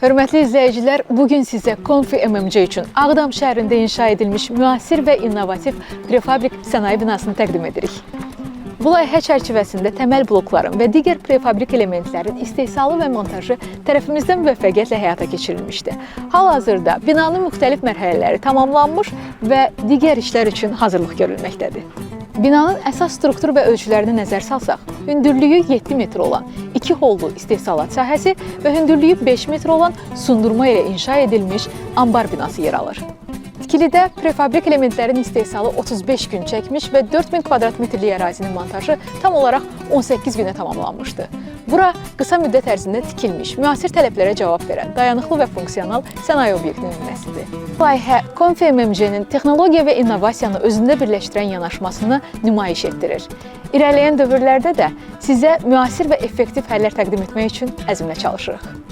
Hörmətli izləyicilər, bugün sizə Konfi MMC üçün Ağdam şəhərində inşa edilmiş müasir və innovativ prefabrik sənaye binasını təqdim edirik. Bu layihə çərçivəsində təməl blokların və digər prefabrik elementlərin istehsalı və montajı tərəfimizdən müvəffəqiyyətlə həyata keçirilmişdir. Hal-hazırda binanın müxtəlif mərhələləri tamamlanmış və digər işlər üçün hazırlıq görülməkdədir. Binanın əsas struktur və ölçülərini nəzər salsaq, hündürlüyü 7 metr olan 2 hollu istehsalat sahəsi və hündürlüyü 5 metr olan sundurma ilə inşa edilmiş ambar binası yer alır. Tikilidə prefabrik elementlərin istehsalı 35 gün çəkmiş və 4000 kvadrat metrlik ərazinin montajı tam olaraq 18 günə tamamlanmışdı. Bura qısa müddət ərzində tikilmiş, müasir tələblərə cavab verən, dayanıqlı və funksional sənaye obyektinin nümunəsidir. Layihə Konfi MMC-nin texnologiya və innovasiyanı özündə birləşdirən yanaşmasını nümayiş etdirir. İrəliyən dövrlərdə də sizə müasir və effektiv həllər təqdim etmək üçün əzmlə çalışırıq.